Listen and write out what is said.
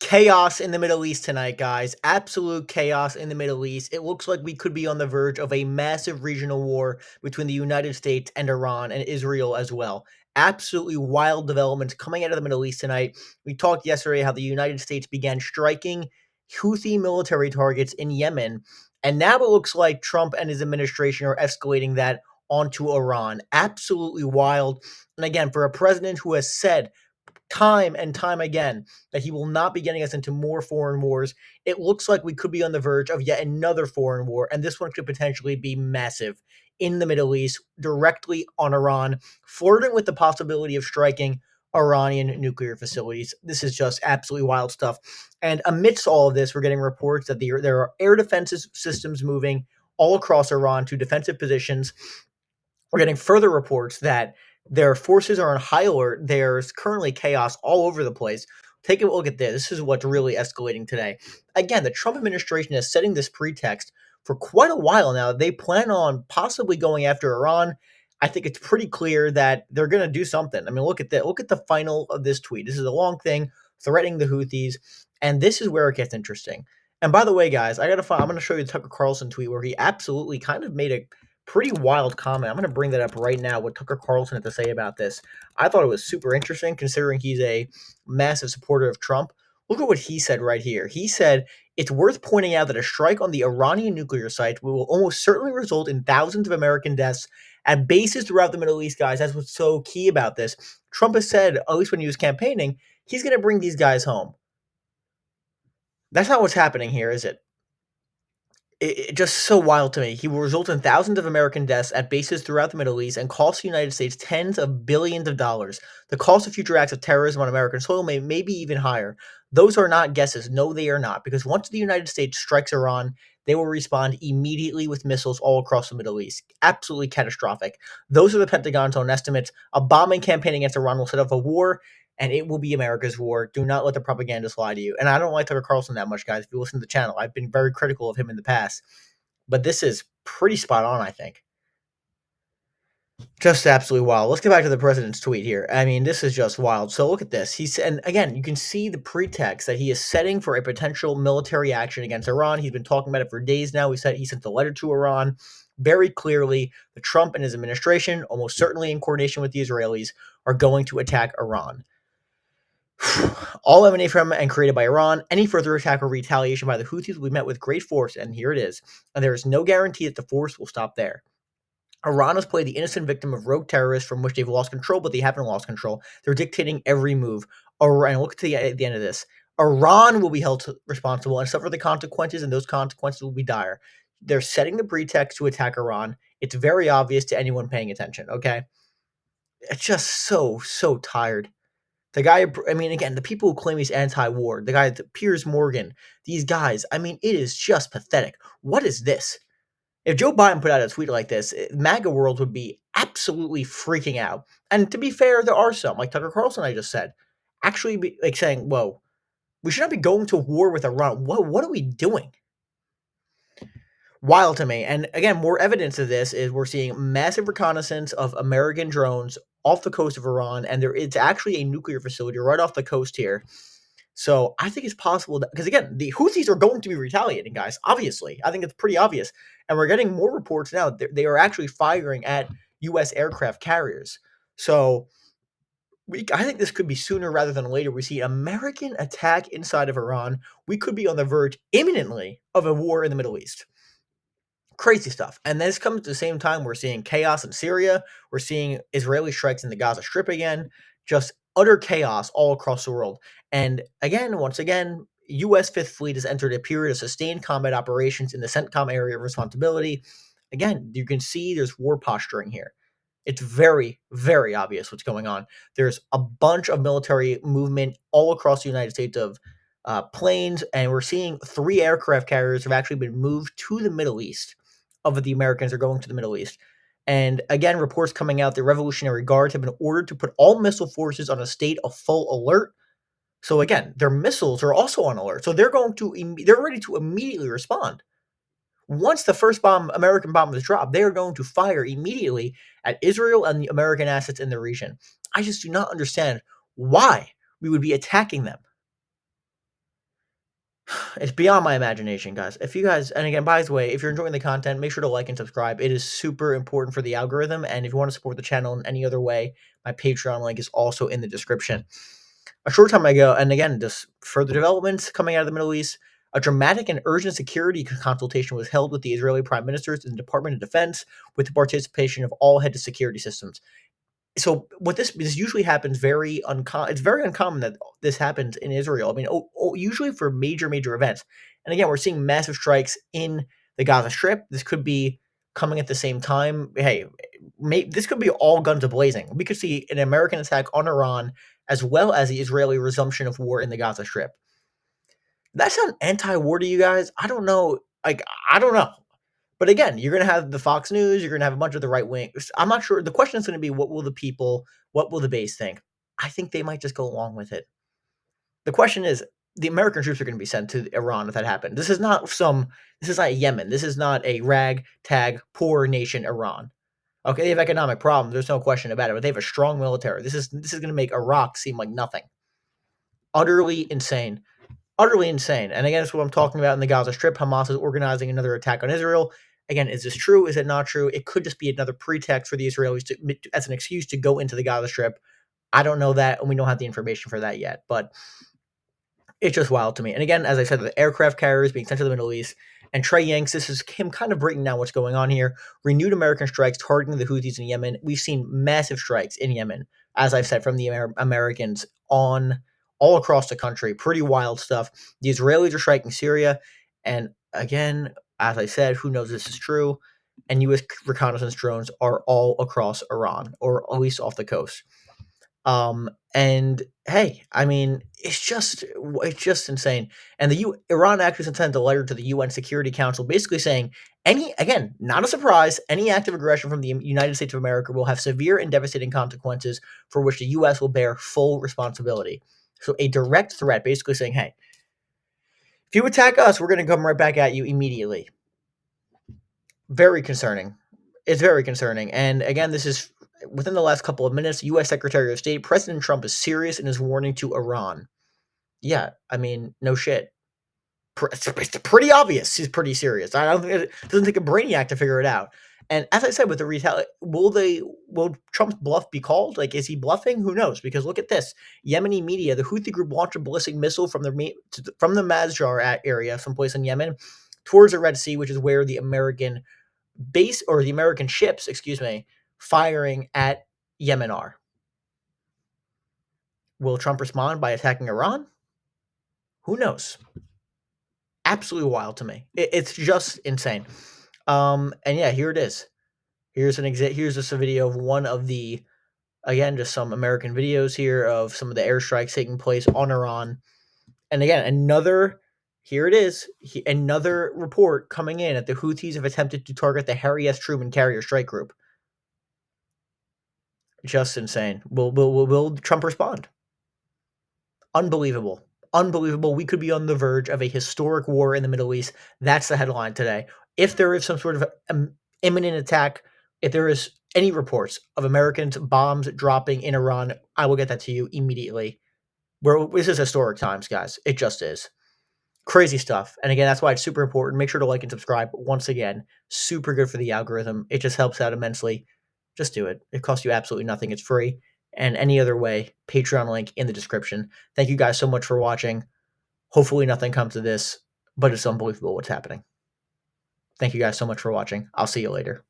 Chaos in the Middle East tonight, guys. Absolute chaos in the Middle East. It looks like we could be on the verge of a massive regional war between the United States and Iran and Israel as well. Absolutely wild developments coming out of the Middle East tonight. We talked yesterday how the United States began striking Houthi military targets in Yemen, and now it looks like Trump and his administration are escalating that onto Iran. Absolutely wild. And again, for a president who has said time and time again that he will not be getting us into more foreign wars. It looks like we could be on the verge of yet another foreign war, and this one could potentially be massive in the Middle East, directly on Iran, flirting with the possibility of striking Iranian nuclear facilities. This is just absolutely wild stuff. And amidst all of this, we're getting reports that there are air defense systems moving all across Iran to defensive positions. We're getting further reports that their forces are on high alert. There's currently chaos all over the place. Take a look at this. This is what's really escalating today. Again, the Trump administration is setting this pretext for quite a while now. They plan on possibly going after Iran. I think it's pretty clear that they're going to do something. I mean, look at that. Look at the final of this tweet. This is a long thing threatening the Houthis, and this is where it gets interesting. And by the way, guys, I'm going to show you the Tucker Carlson tweet where he absolutely kind of made a pretty wild comment. I'm going to bring that up right now, what Tucker Carlson had to say about this. I thought it was super interesting considering he's a massive supporter of Trump. Look at what he said right here. He said, it's worth pointing out that a strike on the Iranian nuclear site will almost certainly result in thousands of American deaths at bases throughout the Middle East, guys. That's what's so key about this. Trump has said, at least when he was campaigning, he's going to bring these guys home. That's not what's happening here, is it? It just so wild to me. He will result in thousands of American deaths at bases throughout the Middle East and cost the United States tens of billions of dollars. The cost of future acts of terrorism on American soil may be even higher. Those are not guesses. No, they are not. Because once the United States strikes Iran, they will respond immediately with missiles all across the Middle East. Absolutely catastrophic. Those are the Pentagon's own estimates. A bombing campaign against Iran will set off a war, and it will be America's war. Do not let the propagandists lie to you. And I don't like Tucker Carlson that much, guys. If you listen to the channel, I've been very critical of him in the past. But this is pretty spot on, I think. Just absolutely wild. Let's get back to the president's tweet here. I mean, this is just wild. So look at this. And again, you can see the pretext that he is setting for a potential military action against Iran. He's been talking about it for days now. He sent a letter to Iran very clearly. The Trump and his administration, almost certainly in coordination with the Israelis, are going to attack Iran. All emanate from and created by Iran. Any further attack or retaliation by the Houthis will be met with great force, and here it is. And there is no guarantee that the force will stop there. Iran has played the innocent victim of rogue terrorists from which they've lost control, but they haven't lost control. They're dictating every move. And look at the end of this. Iran will be held responsible and suffer the consequences, and those consequences will be dire. They're setting the pretext to attack Iran. It's very obvious to anyone paying attention, okay? It's just so tired. The guy, I mean, again, the people who claim he's anti-war, the guy, Piers Morgan, these guys, I mean, it is just pathetic. What is this? If Joe Biden put out a tweet like this, MAGA world would be absolutely freaking out. And to be fair, there are some, like Tucker Carlson, I just said, actually be like saying, whoa, we should not be going to war with Iran. What are we doing? Wild to me. And again, more evidence of this is we're seeing massive reconnaissance of American drones off the coast of Iran, and it's actually a nuclear facility right off the coast here. So I think it's possible that, because again, the Houthis are going to be retaliating, guys. Obviously, I think it's pretty obvious, and we're getting more reports now. They are actually firing at U.S. aircraft carriers. So I think this could be sooner rather than later. We see American attack inside of Iran. We could be on the verge imminently of a war in the Middle East. Crazy stuff. And this comes at the same time we're seeing chaos in Syria. We're seeing Israeli strikes in the Gaza Strip again. Just utter chaos all across the world. And again, once again, U.S. Fifth Fleet has entered a period of sustained combat operations in the CENTCOM area of responsibility. Again, you can see there's war posturing here. It's very, very obvious what's going on. There's a bunch of military movement all across the United States of planes, and we're seeing 3 aircraft carriers have actually been moved to the Middle East. Of the Americans are going to the Middle East. And again, reports coming out, the Revolutionary Guards have been ordered to put all missile forces on a state of full alert. So again, their missiles are also on alert. So they're ready to immediately respond. Once the first American bomb is dropped, they are going to fire immediately at Israel and the American assets in the region. I just do not understand why we would be attacking them. It's beyond my imagination, guys. If you guys, and again, by the way, if you're enjoying the content, make sure to like and subscribe. It is super important for the algorithm. And if you want to support the channel in any other way, my Patreon link is also in the description. A short time ago, and again, just further developments coming out of the Middle East, a dramatic and urgent security consultation was held with the Israeli prime ministers and the Department of Defense with the participation of all heads of security systems. So what this usually happens very uncommon. It's very uncommon that this happens in Israel. I mean, usually for major events. And again, we're seeing massive strikes in the Gaza Strip. This could be coming at the same time. Hey, this could be all guns ablazing. We could see an American attack on Iran as well as the Israeli resumption of war in the Gaza Strip. That sound anti-war to you guys? I don't know. Like, I don't know. But again, you're going to have the Fox News, you're going to have a bunch of the right wing. I'm not sure. The question is going to be, what will the people, what will the base think? I think they might just go along with it. The question is, the American troops are going to be sent to Iran if that happens. This is not Yemen. This is not a ragtag, poor nation, Iran. Okay, they have economic problems. There's no question about it, but they have a strong military. This is going to make Iraq seem like nothing. Utterly insane. Utterly insane. And again, that's what I'm talking about in the Gaza Strip. Hamas is organizing another attack on Israel. Again, is this true? Is it not true? It could just be another pretext for the Israelis as an excuse to go into the Gaza Strip. I don't know that, and we don't have the information for that yet. But it's just wild to me. And again, as I said, the aircraft carriers being sent to the Middle East, and Trey Yanks, this is him kind of breaking down what's going on here. Renewed American strikes targeting the Houthis in Yemen. We've seen massive strikes in Yemen, as I've said, from the Americans on all across the country. Pretty wild stuff. The Israelis are striking Syria. And again, as I said, who knows if this is true? And U.S. reconnaissance drones are all across Iran, or at least off the coast. And hey, I mean, it's just insane. And Iran actually sent a letter to the UN Security Council, basically saying again, not a surprise, any act of aggression from the United States of America will have severe and devastating consequences for which the U.S. will bear full responsibility. So a direct threat, basically saying, hey, if you attack us, we're going to come right back at you immediately. Very concerning. It's very concerning. And again, this is within the last couple of minutes. U.S. Secretary of State President Trump is serious in his warning to Iran. Yeah, I mean, no shit. It's pretty obvious he's pretty serious. I don't think it doesn't take a brainiac to figure it out. And as I said, with the will Trump's bluff be called? Like, is he bluffing? Who knows? Because look at this: Yemeni media, the Houthi group launched a ballistic missile from the Masjar area, someplace in Yemen, towards the Red Sea, which is where the American base, or the American ships, excuse me, firing at Yemen are. Will Trump respond by attacking Iran? Who knows? Absolutely wild to me. It's just insane. And yeah, here it is. Here's just a video of one of the, again, just some American videos here of some of the airstrikes taking place on Iran. And again, here it is, another report coming in that the Houthis have attempted to target the Harry S. Truman carrier strike group. Just insane. Will Trump respond? Unbelievable. Unbelievable. We could be on the verge of a historic war in the Middle East. That's the headline today. If there is some sort of imminent attack, if there is any reports of Americans bombs dropping in Iran, I will get that to you immediately. This is historic times, guys. It just is. Crazy stuff. And again, that's why it's super important. Make sure to like and subscribe. Once again, super good for the algorithm. It just helps out immensely. Just do it. It costs you absolutely nothing. It's free. And any other way, Patreon link in the description. Thank you guys so much for watching. Hopefully nothing comes of this, but it's unbelievable what's happening. Thank you guys so much for watching. I'll see you later.